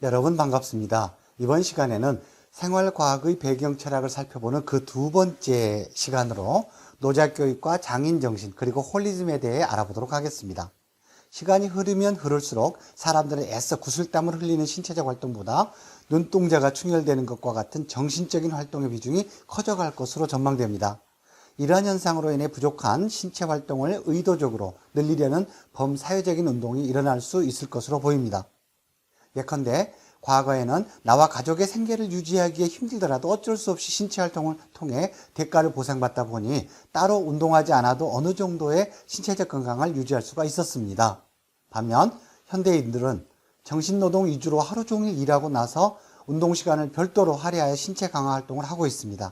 여러분 반갑습니다. 이번 시간에는 생활과학의 배경 철학을 살펴보는 그 두 번째 시간으로 노작교육과 장인정신 그리고 홀리즘에 대해 알아보도록 하겠습니다. 시간이 흐르면 흐를수록 사람들은 애써 구슬땀을 흘리는 신체적 활동보다 눈동자가 충혈되는 것과 같은 정신적인 활동의 비중이 커져갈 것으로 전망됩니다. 이러한 현상으로 인해 부족한 신체 활동을 의도적으로 늘리려는 범사회적인 운동이 일어날 수 있을 것으로 보입니다. 예컨대 과거에는 나와 가족의 생계를 유지하기에 힘들더라도 어쩔 수 없이 신체 활동을 통해 대가를 보상받다 보니 따로 운동하지 않아도 어느 정도의 신체적 건강을 유지할 수가 있었습니다. 반면 현대인들은 정신노동 위주로 하루 종일 일하고 나서 운동 시간을 별도로 할애하여 신체 강화 활동을 하고 있습니다.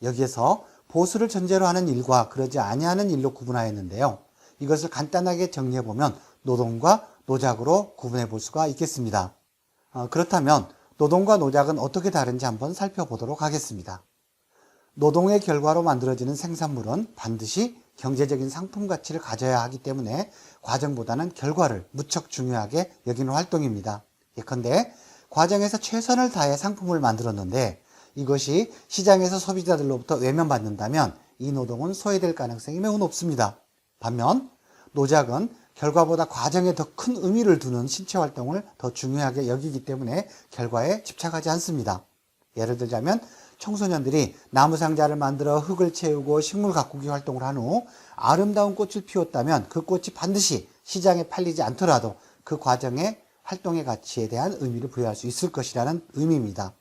여기에서 보수를 전제로 하는 일과 그러지 아니하는 일로 구분하였는데요. 이것을 간단하게 정리해보면 노동과 노작으로 구분해 볼 수가 있겠습니다. 그렇다면 노동과 노작은 어떻게 다른지 한번 살펴보도록 하겠습니다. 노동의 결과로 만들어지는 생산물은 반드시 경제적인 상품 가치를 가져야 하기 때문에 과정보다는 결과를 무척 중요하게 여기는 활동입니다. 예컨대 과정에서 최선을 다해 상품을 만들었는데 이것이 시장에서 소비자들로부터 외면받는다면 이 노동은 소외될 가능성이 매우 높습니다. 반면 노작은 결과보다 과정에 더 큰 의미를 두는 신체 활동을 더 중요하게 여기기 때문에 결과에 집착하지 않습니다. 예를 들자면 청소년들이 나무 상자를 만들어 흙을 채우고 식물 가꾸기 활동을 한 후 아름다운 꽃을 피웠다면 그 꽃이 반드시 시장에 팔리지 않더라도 그 과정의 활동의 가치에 대한 의미를 부여할 수 있을 것이라는 의미입니다.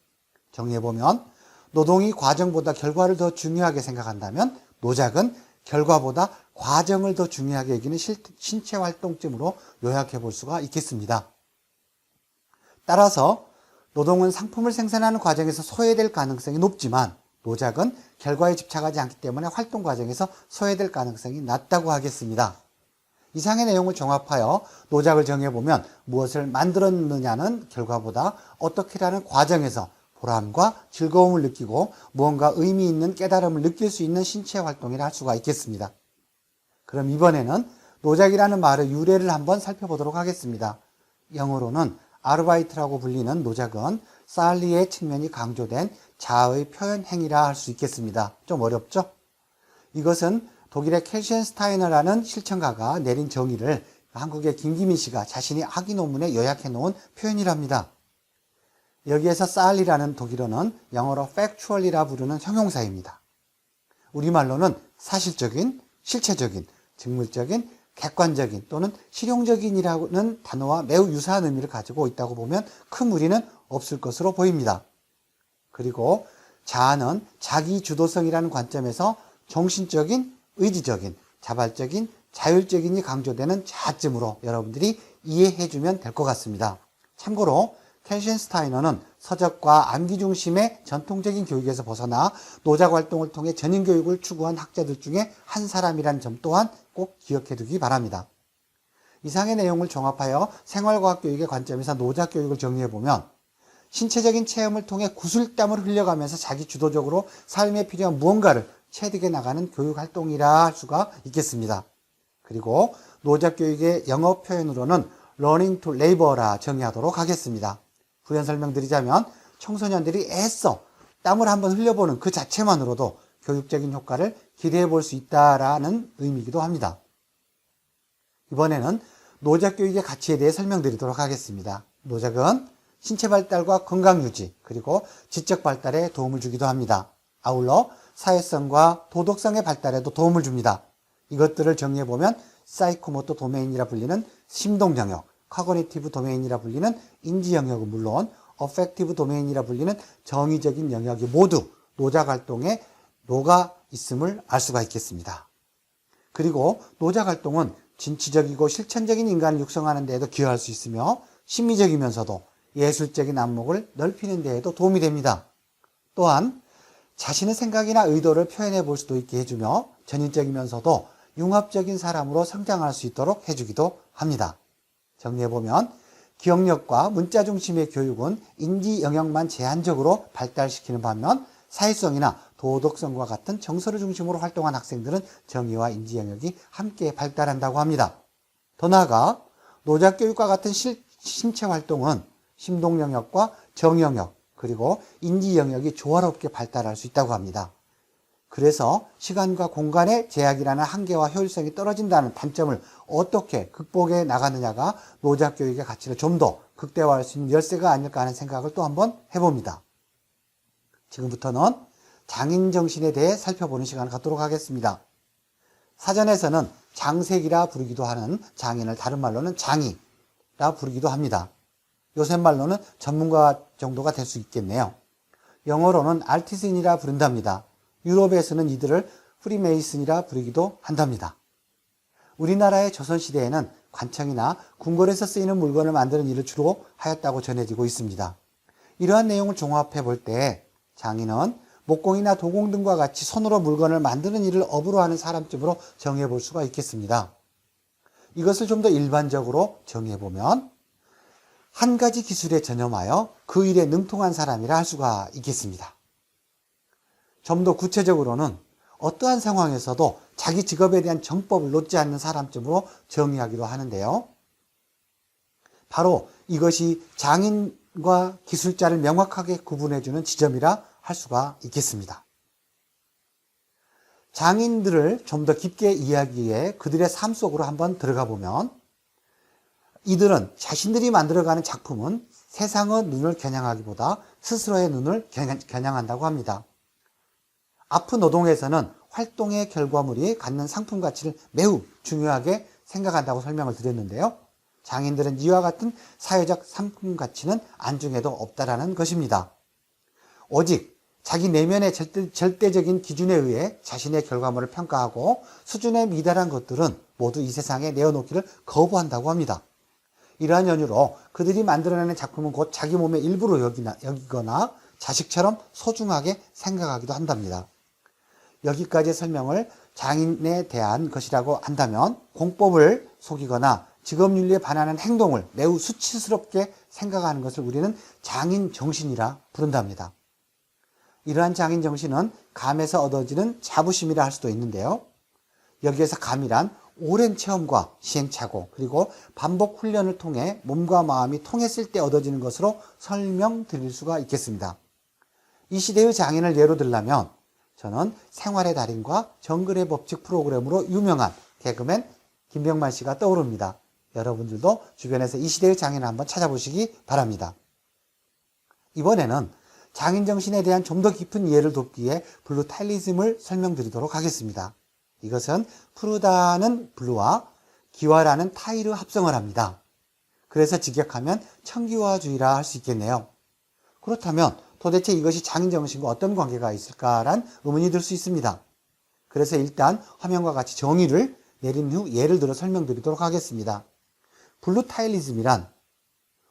정리해보면 노동이 과정보다 결과를 더 중요하게 생각한다면 노작은 결과보다 과정을 더 중요하게 여기는 신체 활동쯤으로 요약해 볼 수가 있겠습니다. 따라서 노동은 상품을 생산하는 과정에서 소외될 가능성이 높지만 노작은 결과에 집착하지 않기 때문에 활동 과정에서 소외될 가능성이 낮다고 하겠습니다. 이상의 내용을 종합하여 노작을 정해보면 무엇을 만들었느냐는 결과보다 어떻게라는 과정에서 보람과 즐거움을 느끼고 무언가 의미 있는 깨달음을 느낄 수 있는 신체 활동이라 할 수가 있겠습니다. 그럼 이번에는 노작이라는 말의 유래를 한번 살펴보도록 하겠습니다. 영어로는 아르바이트라고 불리는 노작은 살리의 측면이 강조된 자아의 표현 행위라 할 수 있겠습니다. 좀 어렵죠? 이것은 독일의 켈시엔 스타이너라는 실천가가 내린 정의를 한국의 김기민 씨가 자신이 학위 논문에 요약해 놓은 표현이랍니다. 여기에서 살리라는 독일어는 영어로 factual이라 부르는 형용사입니다. 우리말로는 사실적인, 실체적인, 직물적인, 객관적인 또는 실용적인이라는 단어와 매우 유사한 의미를 가지고 있다고 보면 큰 무리는 없을 것으로 보입니다. 그리고 자아는 자기 주도성이라는 관점에서 정신적인, 의지적인, 자발적인, 자율적인이 강조되는 자아쯤으로 여러분들이 이해해주면 될 것 같습니다. 참고로 켈시엔 스타이너는 서적과 암기 중심의 전통적인 교육에서 벗어나 노작 활동을 통해 전인 교육을 추구한 학자들 중에 한 사람이라는 점 또한 꼭 기억해 두기 바랍니다. 이상의 내용을 종합하여 생활과학 교육의 관점에서 노작 교육을 정리해보면 신체적인 체험을 통해 구슬땀을 흘려가면서 자기 주도적으로 삶에 필요한 무언가를 체득해 나가는 교육 활동이라 할 수가 있겠습니다. 그리고 노작 교육의 영어 표현으로는 learning to labor라 정의하도록 하겠습니다. 부연 설명드리자면 청소년들이 애써 땀을 한번 흘려보는 그 자체만으로도 교육적인 효과를 기대해 볼 수 있다라는 의미이기도 합니다. 이번에는 노작 교육의 가치에 대해 설명드리도록 하겠습니다. 노작은 신체 발달과 건강 유지 그리고 지적 발달에 도움을 주기도 합니다. 아울러 사회성과 도덕성의 발달에도 도움을 줍니다. 이것들을 정리해보면 사이코모터 도메인이라 불리는 심동 영역, 커그니티브 도메인이라 불리는 인지 영역은 물론 어펙티브 도메인이라 불리는 정의적인 영역이 모두 노작 활동에 녹아 있음을 알 수가 있겠습니다. 그리고 노작 활동은 진취적이고 실천적인 인간을 육성하는 데에도 기여할 수 있으며 심미적이면서도 예술적인 안목을 넓히는 데에도 도움이 됩니다. 또한 자신의 생각이나 의도를 표현해 볼 수도 있게 해주며 전인적이면서도 융합적인 사람으로 성장할 수 있도록 해주기도 합니다. 정리해보면 기억력과 문자 중심의 교육은 인지 영역만 제한적으로 발달시키는 반면 사회성이나 도덕성과 같은 정서를 중심으로 활동한 학생들은 정의와 인지 영역이 함께 발달한다고 합니다. 더 나아가 노작 교육과 같은 신체 활동은 심동 영역과 정 영역, 그리고 인지 영역이 조화롭게 발달할 수 있다고 합니다. 그래서 시간과 공간의 제약이라는 한계와 효율성이 떨어진다는 단점을 어떻게 극복해 나가느냐가 노작 교육의 가치를 좀 더 극대화할 수 있는 열쇠가 아닐까 하는 생각을 또 한번 해봅니다. 지금부터는 장인 정신에 대해 살펴보는 시간을 갖도록 하겠습니다. 사전에서는 장색이라 부르기도 하는 장인을 다른 말로는 장이라 부르기도 합니다. 요새 말로는 전문가 정도가 될 수 있겠네요. 영어로는 아티스트이라 부른답니다. 유럽에서는 이들을 프리메이슨이라 부르기도 한답니다. 우리나라의 조선시대에는 관청이나 궁궐에서 쓰이는 물건을 만드는 일을 주로 하였다고 전해지고 있습니다. 이러한 내용을 종합해 볼 때 장인은 목공이나 도공 등과 같이 손으로 물건을 만드는 일을 업으로 하는 사람쯤으로 정해 볼 수가 있겠습니다. 이것을 좀 더 일반적으로 정해 보면 한 가지 기술에 전념하여 그 일에 능통한 사람이라 할 수가 있겠습니다. 좀 더 구체적으로는 어떠한 상황에서도 자기 직업에 대한 정법을 놓지 않는 사람쯤으로 정의하기도 하는데요. 바로 이것이 장인과 기술자를 명확하게 구분해주는 지점이라 할 수가 있겠습니다. 장인들을 좀 더 깊게 이해하기 위해 그들의 삶 속으로 한번 들어가 보면 이들은 자신들이 만들어가는 작품은 세상의 눈을 겨냥하기보다 스스로의 눈을 겨냥한다고 합니다. 아프 노동에서는 활동의 결과물이 갖는 상품 가치를 매우 중요하게 생각한다고 설명을 드렸는데요. 장인들은 이와 같은 사회적 상품 가치는 안중에도 없다라는 것입니다. 오직 자기 내면의 절대적인 기준에 의해 자신의 결과물을 평가하고 수준에 미달한 것들은 모두 이 세상에 내어놓기를 거부한다고 합니다. 이러한 연유로 그들이 만들어내는 작품은 곧 자기 몸의 일부로 여기거나 자식처럼 소중하게 생각하기도 한답니다. 여기까지의 설명을 장인에 대한 것이라고 한다면 공법을 속이거나 직업윤리에 반하는 행동을 매우 수치스럽게 생각하는 것을 우리는 장인 정신이라 부른답니다. 이러한 장인 정신은 감에서 얻어지는 자부심이라 할 수도 있는데요. 여기에서 감이란 오랜 체험과 시행착오 그리고 반복 훈련을 통해 몸과 마음이 통했을 때 얻어지는 것으로 설명드릴 수가 있겠습니다. 이 시대의 장인을 예로 들자면 저는 생활의 달인과 정글의 법칙 프로그램으로 유명한 개그맨 김병만 씨가 떠오릅니다. 여러분들도 주변에서 이 시대의 장인을 한번 찾아보시기 바랍니다. 이번에는 장인 정신에 대한 좀 더 깊은 이해를 돕기 위해 블루 타일리즘을 설명드리도록 하겠습니다. 이것은 푸르다는 블루와 기와라는 타일의 합성을 합니다. 그래서 직역하면 청기화주의라 할 수 있겠네요. 그렇다면 도대체 이것이 장인 정신과 어떤 관계가 있을까란 의문이 들 수 있습니다. 그래서 일단 화면과 같이 정의를 내린 후 예를 들어 설명드리도록 하겠습니다. 블루 타일리즘이란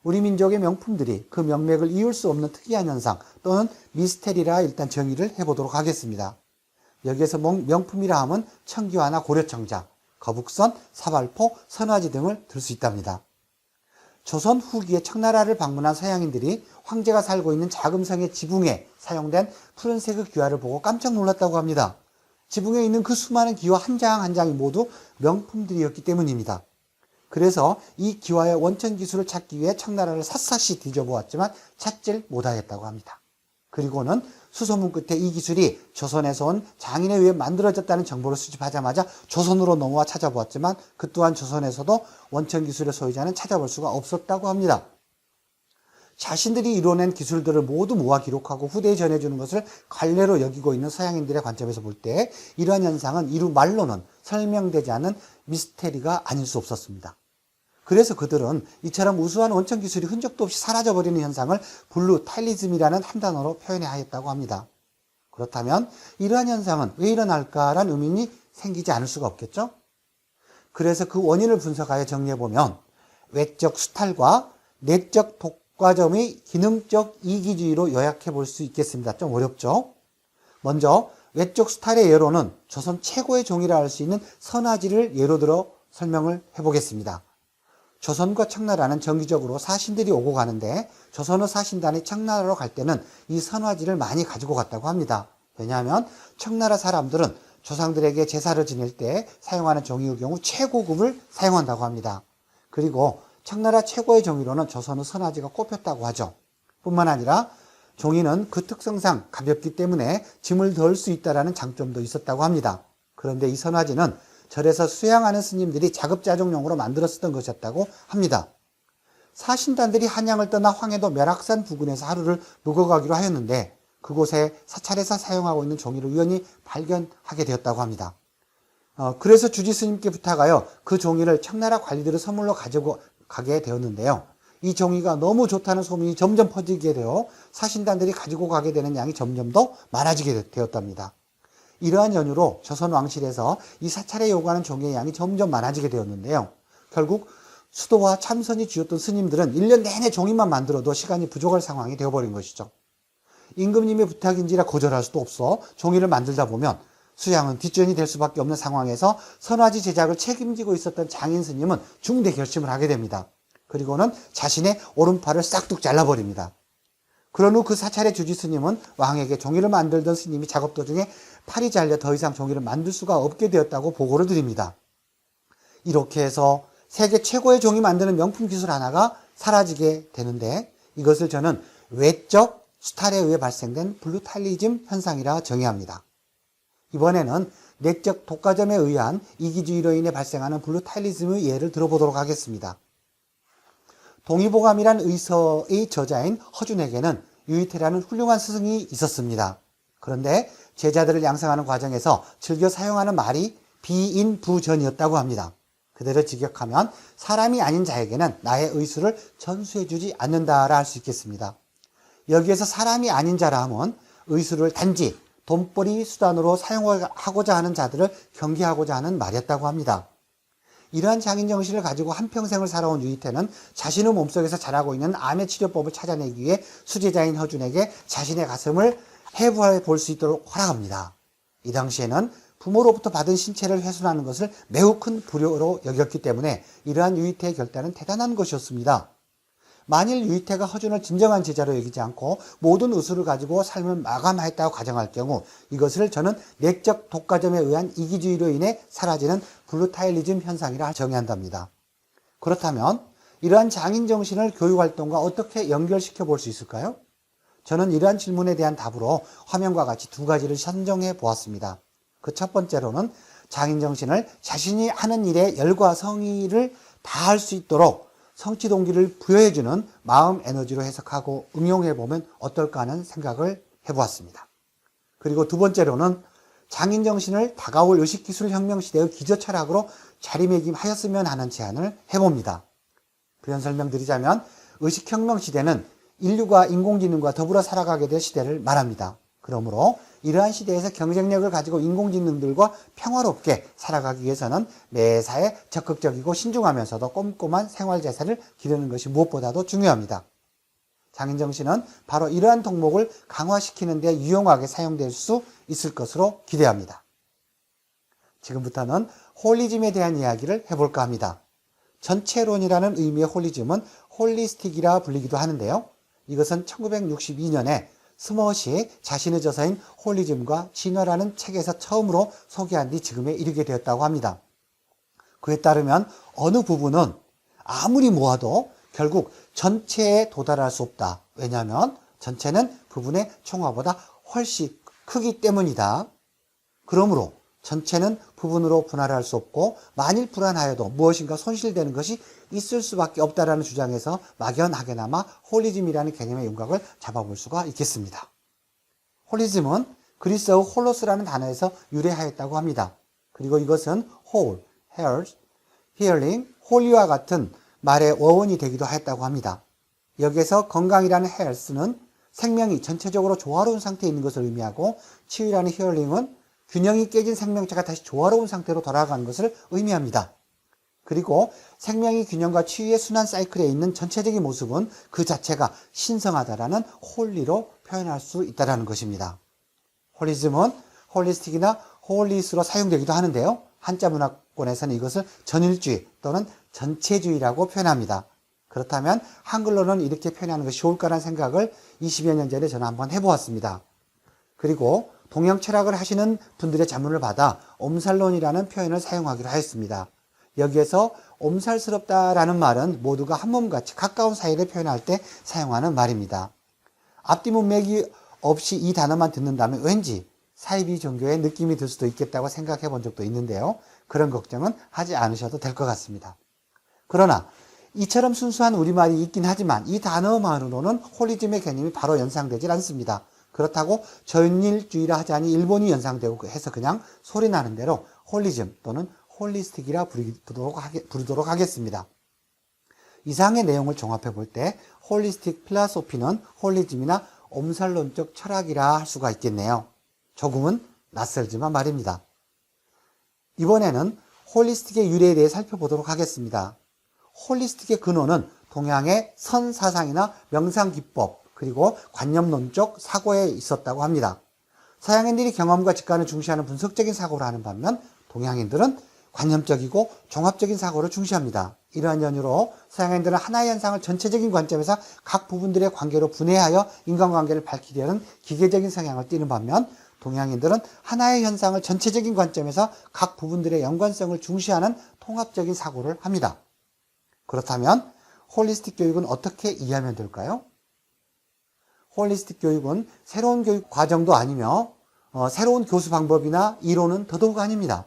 우리 민족의 명품들이 그 명맥을 이을 수 없는 특이한 현상 또는 미스테리라 일단 정의를 해보도록 하겠습니다. 여기에서 명품이라 함은 청기화나 고려청자, 거북선, 사발포, 선화지 등을 들 수 있답니다. 조선 후기에 청나라를 방문한 서양인들이 황제가 살고 있는 자금성의 지붕에 사용된 푸른색의 기와를 보고 깜짝 놀랐다고 합니다. 지붕에 있는 그 수많은 기와 한 장 한 장이 모두 명품들이었기 때문입니다. 그래서 이 기와의 원천 기술을 찾기 위해 청나라를 샅샅이 뒤져보았지만 찾질 못하였다고 합니다. 그리고는 수소문 끝에 이 기술이 조선에서 온 장인에 의해 만들어졌다는 정보를 수집하자마자 조선으로 넘어와 찾아보았지만 그 또한 조선에서도 원천 기술의 소유자는 찾아볼 수가 없었다고 합니다. 자신들이 이뤄낸 기술들을 모두 모아 기록하고 후대에 전해주는 것을 관례로 여기고 있는 서양인들의 관점에서 볼 때 이러한 현상은 이루 말로는 설명되지 않은 미스테리가 아닐 수 없었습니다. 그래서 그들은 이처럼 우수한 원천 기술이 흔적도 없이 사라져버리는 현상을 블루 타일리즘이라는 한 단어로 표현해 하였다고 합니다. 그렇다면 이러한 현상은 왜 일어날까라는 의문이 생기지 않을 수가 없겠죠? 그래서 그 원인을 분석하여 정리해보면 외적 수탈과 내적 독과점의 기능적 이기주의로 요약해 볼 수 있겠습니다. 좀 어렵죠? 먼저 외적 수탈의 예로는 조선 최고의 종이라 할 수 있는 선화지를 예로 들어 설명을 해보겠습니다. 조선과 청나라는 정기적으로 사신들이 오고 가는데 조선의 사신단이 청나라로 갈 때는 이 선화지를 많이 가지고 갔다고 합니다. 왜냐하면 청나라 사람들은 조상들에게 제사를 지낼 때 사용하는 종이의 경우 최고급을 사용한다고 합니다. 그리고 청나라 최고의 종이로는 조선의 선화지가 꼽혔다고 하죠. 뿐만 아니라 종이는 그 특성상 가볍기 때문에 짐을 덜 수 있다는 장점도 있었다고 합니다. 그런데 이 선화지는 절에서 수양하는 스님들이 자급자족용으로 만들어 쓰던 것이었다고 합니다. 사신단들이 한양을 떠나 황해도 멸악산 부근에서 하루를 묵어가기로 하였는데 그곳에 사찰에서 사용하고 있는 종이를 우연히 발견하게 되었다고 합니다. 그래서 주지 스님께 부탁하여 그 종이를 청나라 관리들의 선물로 가지고 가게 되었는데요. 이 종이가 너무 좋다는 소문이 점점 퍼지게 되어 사신단들이 가지고 가게 되는 양이 점점 더 많아지게 되었답니다. 이러한 연유로 조선 왕실에서 이 사찰에 요구하는 종이의 양이 점점 많아지게 되었는데요. 결국 수도와 참선이 쥐었던 스님들은 1년 내내 종이만 만들어도 시간이 부족할 상황이 되어버린 것이죠. 임금님의 부탁인지라 거절할 수도 없어 종이를 만들다 보면 수양은 뒷전이 될 수밖에 없는 상황에서 선화지 제작을 책임지고 있었던 장인 스님은 중대 결심을 하게 됩니다. 그리고는 자신의 오른팔을 싹둑 잘라버립니다. 그런 후 그 사찰의 주지 스님은 왕에게 종이를 만들던 스님이 작업 도중에 팔이 잘려 더 이상 종이를 만들 수가 없게 되었다고 보고를 드립니다. 이렇게 해서 세계 최고의 종이 만드는 명품 기술 하나가 사라지게 되는데 이것을 저는 외적 수탈에 의해 발생된 블루탈리즘 현상이라 정의합니다. 이번에는 내적 독과점에 의한 이기주의로 인해 발생하는 블루탈리즘의 예를 들어보도록 하겠습니다. 동의보감이란 의서의 저자인 허준에게는 유이태라는 훌륭한 스승이 있었습니다. 그런데 제자들을 양성하는 과정에서 즐겨 사용하는 말이 비인부전이었다고 합니다. 그대로 직역하면 사람이 아닌 자에게는 나의 의술을 전수해주지 않는다라 할 수 있겠습니다. 여기에서 사람이 아닌 자라 하면 의술을 단지 돈벌이 수단으로 사용하고자 하는 자들을 경계하고자 하는 말이었다고 합니다. 이러한 장인정신을 가지고 한평생을 살아온 유이태는 자신의 몸속에서 자라고 있는 암의 치료법을 찾아내기 위해 수제자인 허준에게 자신의 가슴을 해부해 볼 수 있도록 허락합니다. 이 당시에는 부모로부터 받은 신체를 훼손하는 것을 매우 큰 불효로 여겼기 때문에 이러한 유이태의 결단은 대단한 것이었습니다. 만일 유이태가 허준을 진정한 제자로 여기지 않고 모든 의술을 가지고 삶을 마감하였다고 가정할 경우 이것을 저는 내적 독과점에 의한 이기주의로 인해 사라지는 블루타일리즘 현상이라 정의한답니다. 그렇다면 이러한 장인정신을 교육활동과 어떻게 연결시켜 볼 수 있을까요? 저는 이러한 질문에 대한 답으로 화면과 같이 두 가지를 선정해 보았습니다. 그 첫 번째로는 장인정신을 자신이 하는 일에 열과 성의를 다할 수 있도록 성취 동기를 부여해주는 마음 에너지로 해석하고 응용해보면 어떨까 하는 생각을 해보았습니다. 그리고 두 번째로는 장인정신을 다가올 의식기술혁명 시대의 기저철학으로 자리매김하였으면 하는 제안을 해봅니다. 부연 설명드리자면 의식혁명 시대는 인류가 인공지능과 더불어 살아가게 될 시대를 말합니다. 그러므로 이러한 시대에서 경쟁력을 가지고 인공지능들과 평화롭게 살아가기 위해서는 매사에 적극적이고 신중하면서도 꼼꼼한 생활자세를 기르는 것이 무엇보다도 중요합니다. 장인정신은 바로 이러한 덕목을 강화시키는 데 유용하게 사용될 수 있을 것으로 기대합니다. 지금부터는 홀리즘에 대한 이야기를 해볼까 합니다. 전체론이라는 의미의 홀리즘은 홀리스틱이라 불리기도 하는데요. 이것은 1962년에 스머시 자신의 저서인 홀리즘과 진화라는 책에서 처음으로 소개한 뒤 지금에 이르게 되었다고 합니다. 그에 따르면 어느 부분은 아무리 모아도 결국 전체에 도달할 수 없다. 왜냐하면 전체는 부분의 총합보다 훨씬 크기 때문이다. 그러므로 전체는 부분으로 분할할 수 없고 만일 불안하여도 무엇인가 손실되는 것이 있을 수밖에 없다라는 주장에서 막연하게나마 홀리즘이라는 개념의 윤곽을 잡아볼 수가 있겠습니다. 홀리즘은 그리스어 홀로스라는 단어에서 유래하였다고 합니다. 그리고 이것은 whole, health, healing, holy와 같은 말의 어원이 되기도 하였다고 합니다. 여기에서 건강이라는 health는 생명이 전체적으로 조화로운 상태에 있는 것을 의미하고 치유라는 healing은 균형이 깨진 생명체가 다시 조화로운 상태로 돌아가는 것을 의미합니다. 그리고 생명이 균형과 치유의 순환 사이클에 있는 전체적인 모습은 그 자체가 신성하다라는 홀리로 표현할 수 있다는 것입니다. 홀리즘은 홀리스틱이나 홀리스로 사용되기도 하는데요. 한자 문화권에서는 이것을 전일주의 또는 전체주의라고 표현합니다. 그렇다면 한글로는 이렇게 표현하는 것이 좋을까라는 생각을 20여 년 전에 저는 한번 해보았습니다. 그리고 동양 철학을 하시는 분들의 자문을 받아 엄살론이라는 표현을 사용하기로 하였습니다. 여기에서 엄살스럽다라는 말은 모두가 한 몸같이 가까운 사이를 표현할 때 사용하는 말입니다. 앞뒤 문맥이 없이 이 단어만 듣는다면 왠지 사이비 종교의 느낌이 들 수도 있겠다고 생각해 본 적도 있는데요. 그런 걱정은 하지 않으셔도 될 것 같습니다. 그러나 이처럼 순수한 우리말이 있긴 하지만 이 단어만으로는 홀리즘의 개념이 바로 연상되질 않습니다. 그렇다고 전일주의라 하자니 일본이 연상되고 해서 그냥 소리나는 대로 홀리즘 또는 홀리스틱이라 부르도록 하겠습니다. 이상의 내용을 종합해 볼 때 홀리스틱 필라소피는 홀리즘이나 엄살론적 철학이라 할 수가 있겠네요. 조금은 낯설지만 말입니다. 이번에는 홀리스틱의 유래에 대해 살펴보도록 하겠습니다. 홀리스틱의 근원은 동양의 선사상이나 명상기법 그리고 관념론적 사고에 있었다고 합니다. 서양인들이 경험과 직관을 중시하는 분석적인 사고를 하는 반면 동양인들은 관념적이고 종합적인 사고를 중시합니다. 이러한 연유로 서양인들은 하나의 현상을 전체적인 관점에서 각 부분들의 관계로 분해하여 인간관계를 밝히려는 기계적인 성향을 띠는 반면 동양인들은 하나의 현상을 전체적인 관점에서 각 부분들의 연관성을 중시하는 통합적인 사고를 합니다. 그렇다면 홀리스틱 교육은 어떻게 이해하면 될까요? 홀리스틱 교육은 새로운 교육 과정도 아니며 새로운 교수 방법이나 이론은 더더욱 아닙니다.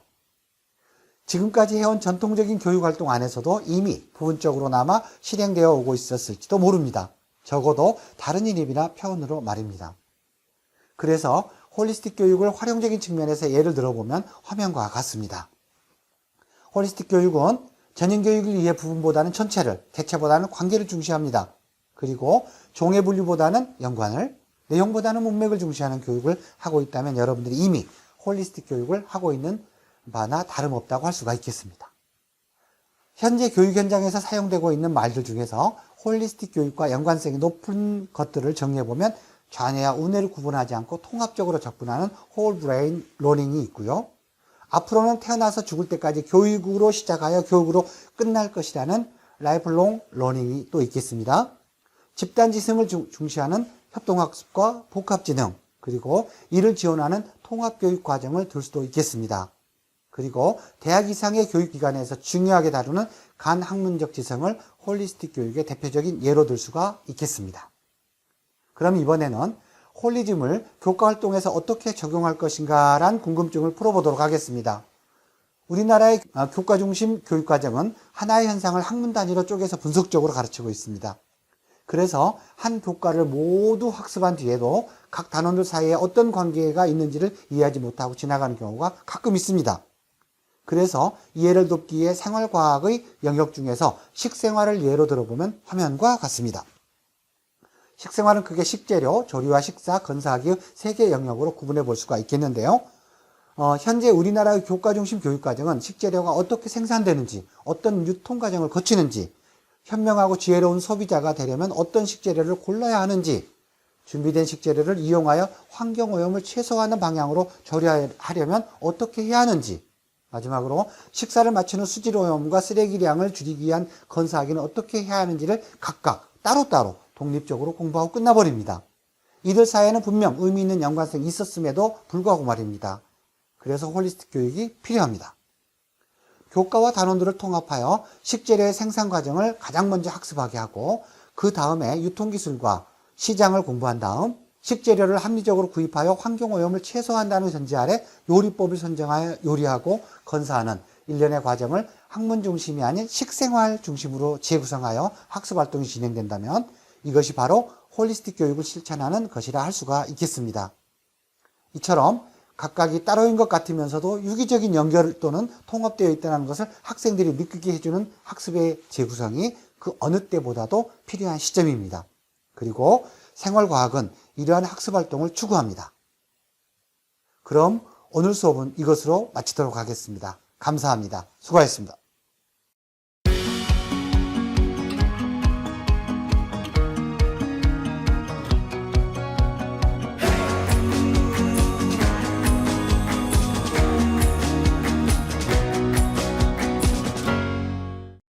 지금까지 해온 전통적인 교육활동 안에서도 이미 부분적으로나마 실행되어 오고 있었을지도 모릅니다. 적어도 다른 이름이나 표현으로 말입니다. 그래서 홀리스틱 교육을 활용적인 측면에서 예를 들어보면 화면과 같습니다. 홀리스틱 교육은 전인교육을 위해 부분보다는 전체를, 개체보다는 관계를 중시합니다. 그리고 종의 분류보다는 연관을, 내용보다는 문맥을 중시하는 교육을 하고 있다면 여러분들이 이미 홀리스틱 교육을 하고 있는 바나 다름없다고 할 수가 있겠습니다. 현재 교육 현장에서 사용되고 있는 말들 중에서 홀리스틱 교육과 연관성이 높은 것들을 정리해보면 좌뇌와 우뇌를 구분하지 않고 통합적으로 접근하는 홀 브레인 러닝이 있고요. 앞으로는 태어나서 죽을 때까지 교육으로 시작하여 교육으로 끝날 것이라는 라이프롱 러닝이 또 있겠습니다. 집단지성을 중시하는 협동학습과 복합지능, 그리고 이를 지원하는 통합교육 과정을 들 수도 있겠습니다. 그리고 대학 이상의 교육기관에서 중요하게 다루는 간학문적 지성을 홀리스틱 교육의 대표적인 예로 들 수가 있겠습니다. 그럼 이번에는 홀리즘을 교과활동에서 어떻게 적용할 것인가란 궁금증을 풀어보도록 하겠습니다. 우리나라의 교과 중심 교육과정은 하나의 현상을 학문 단위로 쪼개서 분석적으로 가르치고 있습니다. 그래서 한 교과를 모두 학습한 뒤에도 각 단원들 사이에 어떤 관계가 있는지를 이해하지 못하고 지나가는 경우가 가끔 있습니다. 그래서 이해를 돕기 위해 생활과학의 영역 중에서 식생활을 예로 들어보면 화면과 같습니다. 식생활은 크게 식재료, 조리와 식사, 건사학의 세 개 영역으로 구분해 볼 수가 있겠는데요. 현재 우리나라의 교과 중심 교육과정은 식재료가 어떻게 생산되는지, 어떤 유통과정을 거치는지, 현명하고 지혜로운 소비자가 되려면 어떤 식재료를 골라야 하는지, 준비된 식재료를 이용하여 환경오염을 최소화하는 방향으로 조리하려면 어떻게 해야 하는지, 마지막으로 식사를 마치는 수질오염과 쓰레기량을 줄이기 위한 건사하기는 어떻게 해야 하는지를 각각 따로따로 독립적으로 공부하고 끝나버립니다. 이들 사이에는 분명 의미 있는 연관성이 있었음에도 불구하고 말입니다. 그래서 홀리스틱 교육이 필요합니다. 교과와 단원들을 통합하여 식재료의 생산 과정을 가장 먼저 학습하게 하고 그 다음에 유통기술과 시장을 공부한 다음 식재료를 합리적으로 구입하여 환경오염을 최소화한다는 전제 아래 요리법을 선정하여 요리하고 건사하는 일련의 과정을 학문 중심이 아닌 식생활 중심으로 재구성하여 학습활동이 진행된다면 이것이 바로 홀리스틱 교육을 실천하는 것이라 할 수가 있겠습니다. 이처럼 각각이 따로인 것 같으면서도 유기적인 연결 또는 통합되어 있다는 것을 학생들이 느끼게 해주는 학습의 재구성이 그 어느 때보다도 필요한 시점입니다. 그리고 생활과학은 이러한 학습활동을 추구합니다. 그럼 오늘 수업은 이것으로 마치도록 하겠습니다. 감사합니다. 수고하셨습니다.